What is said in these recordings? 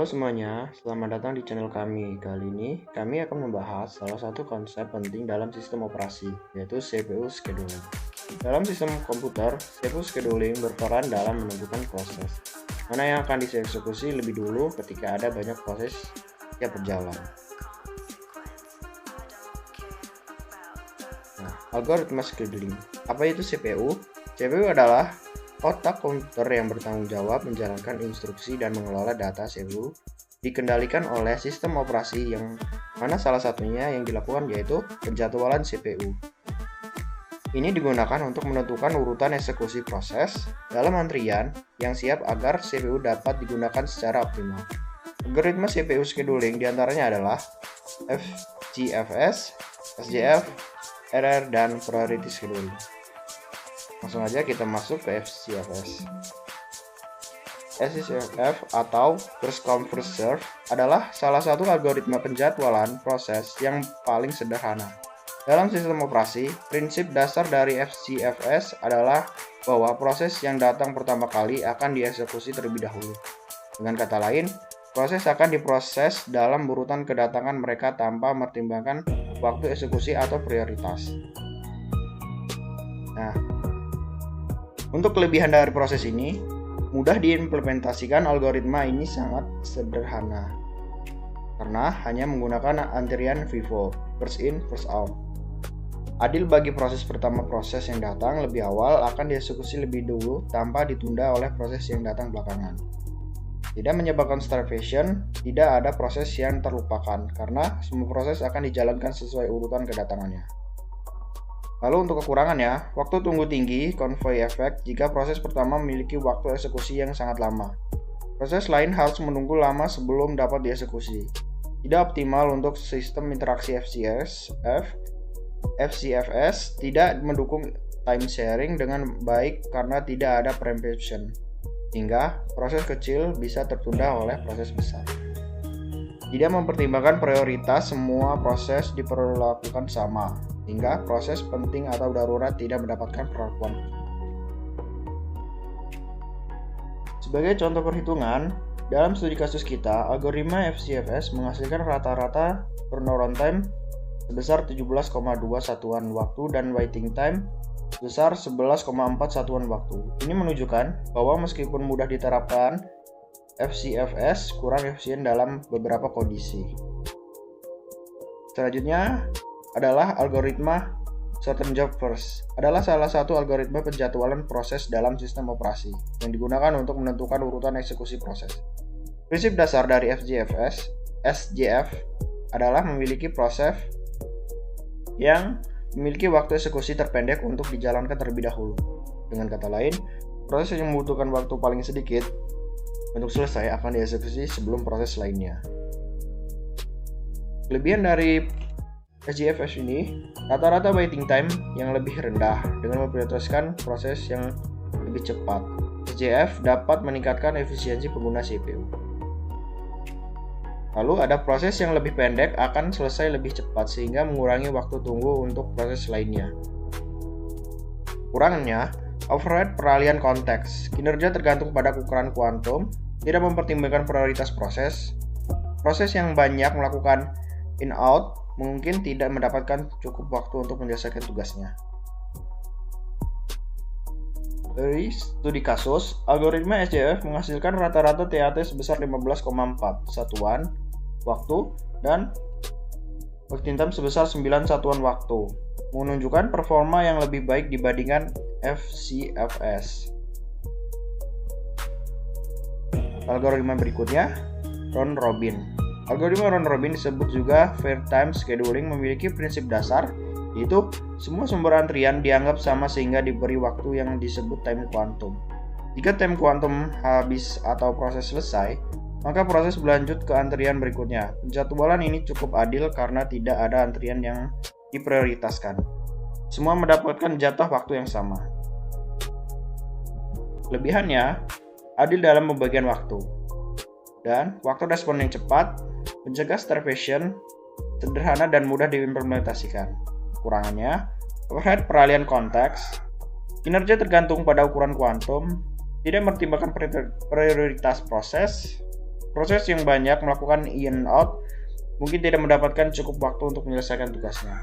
Halo semuanya, selamat datang di channel kami. Kali ini kami akan membahas salah satu konsep penting dalam sistem operasi, yaitu CPU scheduling. Dalam sistem komputer, CPU scheduling berperan dalam menentukan proses mana yang akan dieksekusi lebih dulu ketika ada banyak proses yang berjalan. Nah, algoritma scheduling. Apa itu CPU? CPU adalah otak komputer yang bertanggung jawab menjalankan instruksi dan mengelola data CPU dikendalikan oleh sistem operasi yang mana salah satunya yang dilakukan yaitu penjadwalan CPU. Ini digunakan untuk menentukan urutan eksekusi proses dalam antrian yang siap agar CPU dapat digunakan secara optimal. Algoritma CPU scheduling diantaranya adalah FGFS, SJF, RR, dan priority scheduling. Langsung aja kita masuk ke FGFS. FGFS atau First Come First Serve adalah salah satu algoritma penjadwalan proses yang paling sederhana. Dalam sistem operasi, prinsip dasar dari FGFS adalah bahwa proses yang datang pertama kali akan dieksekusi terlebih dahulu. Dengan kata lain, proses akan diproses dalam urutan kedatangan mereka tanpa mempertimbangkan waktu eksekusi atau prioritas. Nah, untuk kelebihan dari proses ini, mudah diimplementasikan. Algoritma ini sangat sederhana karena hanya menggunakan antrian FIFO, first in, first out. Adil bagi proses pertama. Proses yang datang lebih awal akan dieksekusi lebih dulu tanpa ditunda oleh proses yang datang belakangan. Tidak menyebabkan starvation, tidak ada proses yang terlupakan karena semua proses akan dijalankan sesuai urutan kedatangannya. Lalu untuk kekurangannya, waktu tunggu tinggi, convoy effect, jika proses pertama memiliki waktu eksekusi yang sangat lama. Proses lain harus menunggu lama sebelum dapat dieksekusi. Tidak optimal untuk sistem interaksi FGFS tidak mendukung time sharing dengan baik karena tidak ada preemption, hingga proses kecil bisa tertunda oleh proses besar. Tidak mempertimbangkan prioritas, semua proses diperlakukan sama, hingga proses penting atau darurat tidak mendapatkan perlakuan. Sebagai contoh perhitungan, dalam studi kasus kita, algoritma FGFS menghasilkan rata-rata turnaround time sebesar 17,2 satuan waktu dan waiting time sebesar 11,4 satuan waktu. Ini menunjukkan bahwa meskipun mudah diterapkan, FGFS kurang efisien dalam beberapa kondisi. Selanjutnya adalah algoritma Shorten Job First. Adalah salah satu algoritma penjadwalan proses dalam sistem operasi yang digunakan untuk menentukan urutan eksekusi proses. Prinsip dasar dari SJF adalah memiliki proses yang memiliki waktu eksekusi terpendek untuk dijalankan terlebih dahulu. Dengan kata lain, proses yang membutuhkan waktu paling sedikit untuk selesai akan dieksekusi sebelum proses lainnya. Kelebihan dari SGFS ini, rata-rata waiting time yang lebih rendah dengan memprioritaskan proses yang lebih cepat. SGF dapat meningkatkan efisiensi pengguna CPU. Lalu ada proses yang lebih pendek akan selesai lebih cepat sehingga mengurangi waktu tunggu untuk proses lainnya. Kurangnya, overhead peralihan konteks. Kinerja tergantung pada ukuran kuantum, tidak mempertimbangkan prioritas proses. Proses yang banyak melakukan in-out mungkin tidak mendapatkan cukup waktu untuk menyelesaikan tugasnya. Dari studi kasus, algoritma SJF menghasilkan rata-rata TAT sebesar 15,4 satuan waktu dan waiting time sebesar 9 satuan waktu, menunjukkan performa yang lebih baik dibandingkan FGFS. Algoritma berikutnya, round robin. Algoritma round robin disebut juga fair time scheduling memiliki prinsip dasar, yaitu semua sumber antrian dianggap sama sehingga diberi waktu yang disebut time quantum. Jika time quantum habis atau proses selesai, maka proses berlanjut ke antrian berikutnya. Penjadwalan ini cukup adil karena tidak ada antrian yang diprioritaskan. Semua mendapatkan jatah waktu yang sama. Kelebihannya, adil dalam pembagian waktu, dan waktu respon yang cepat, mencegah starvation, sederhana dan mudah diimplementasikan. Kekurangannya, overhead peralihan konteks, kinerja tergantung pada ukuran kuantum, tidak mempertimbangkan prioritas proses, Proses yang banyak melakukan in out mungkin tidak mendapatkan cukup waktu untuk menyelesaikan tugasnya.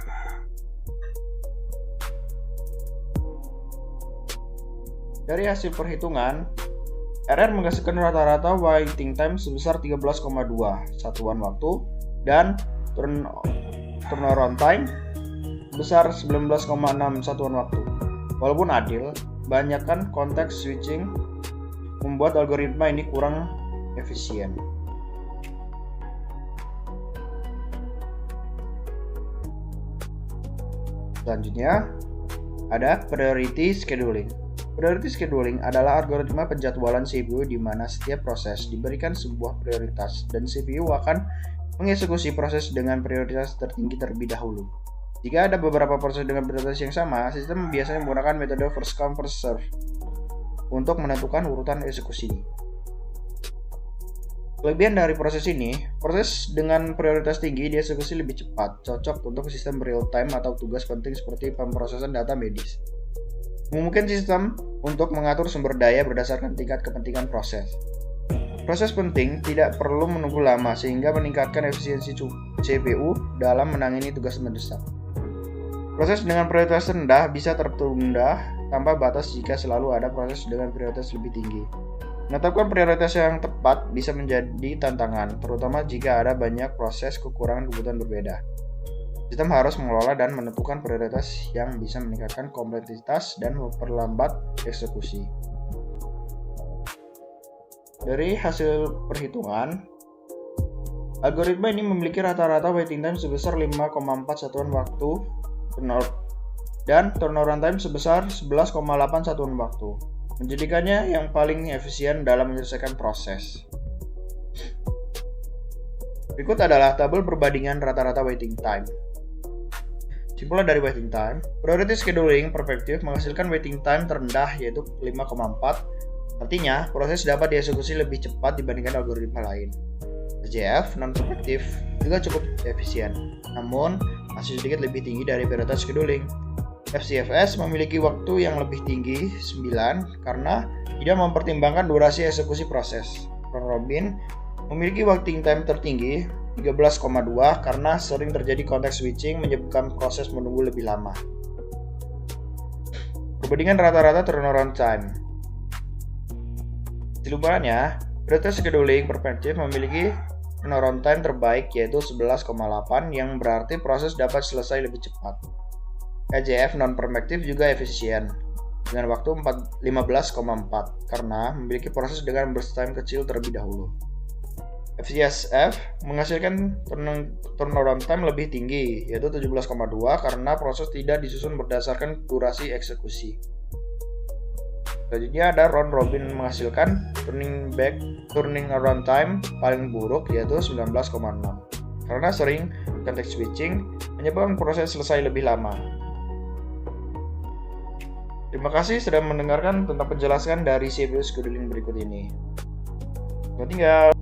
Dari hasil perhitungan, RR menghasilkan rata-rata waiting time sebesar 13,2 satuan waktu dan turnaround time sebesar 19,6 satuan waktu. Walaupun adil, banyakkan konteks switching membuat algoritma ini kurang efisien. Selanjutnya, ada priority scheduling. Priority scheduling adalah algoritma penjadwalan CPU di mana setiap proses diberikan sebuah prioritas dan CPU akan mengeksekusi proses dengan prioritas tertinggi terlebih dahulu. Jika ada beberapa proses dengan prioritas yang sama, sistem biasanya menggunakan metode first come first serve untuk menentukan urutan eksekusi. Kelebihan dari proses ini, proses dengan prioritas tinggi dieksekusi lebih cepat, cocok untuk sistem real time atau tugas penting seperti pemrosesan data medis. Memungkinkan sistem untuk mengatur sumber daya berdasarkan tingkat kepentingan proses. Proses penting tidak perlu menunggu lama sehingga meningkatkan efisiensi CPU dalam menangani tugas mendesak. Proses dengan prioritas rendah bisa tertunda tanpa batas jika selalu ada proses dengan prioritas lebih tinggi. Menetapkan prioritas yang tepat bisa menjadi tantangan, terutama jika ada banyak proses kekurangan kebutuhan berbeda. Sistem harus mengelola dan menentukan prioritas yang bisa meningkatkan kompleksitas dan memperlambat eksekusi. Dari hasil perhitungan, algoritma ini memiliki rata-rata waiting time sebesar 5,4 satuan waktu dan turnaround time sebesar 11,8 satuan waktu, menjadikannya yang paling efisien dalam menyelesaikan proses. Berikut adalah tabel perbandingan rata-rata waiting time. Simpulan dari waiting time, priority scheduling perspektif menghasilkan waiting time terendah yaitu 5,4. Artinya, proses dapat dieksekusi lebih cepat dibandingkan algoritma lain. SJF non-perspektif juga cukup efisien, namun masih sedikit lebih tinggi dari prioritas scheduling. FCFS memiliki waktu yang lebih tinggi 9 karena tidak mempertimbangkan durasi eksekusi proses. Round robin memiliki waiting time tertinggi 13,2 karena sering terjadi konteks switching menyebabkan proses menunggu lebih lama. Perbandingan rata-rata turnaround time. Kesimpulannya, prioritas scheduling perspektif memiliki turnaround time terbaik yaitu 11,8 yang berarti proses dapat selesai lebih cepat. EJF non-perspektif juga efisien dengan waktu 15,4 karena memiliki proses dengan burst time kecil terlebih dahulu. FCSF menghasilkan turnaround time lebih tinggi, yaitu 17,2 karena proses tidak disusun berdasarkan durasi eksekusi. Selanjutnya ada round robin menghasilkan turning around time paling buruk, yaitu 19,6 karena sering context switching menyebabkan proses selesai lebih lama. Terima kasih sudah mendengarkan tentang penjelasan dari CPU scheduling berikut ini. Selamat tinggal.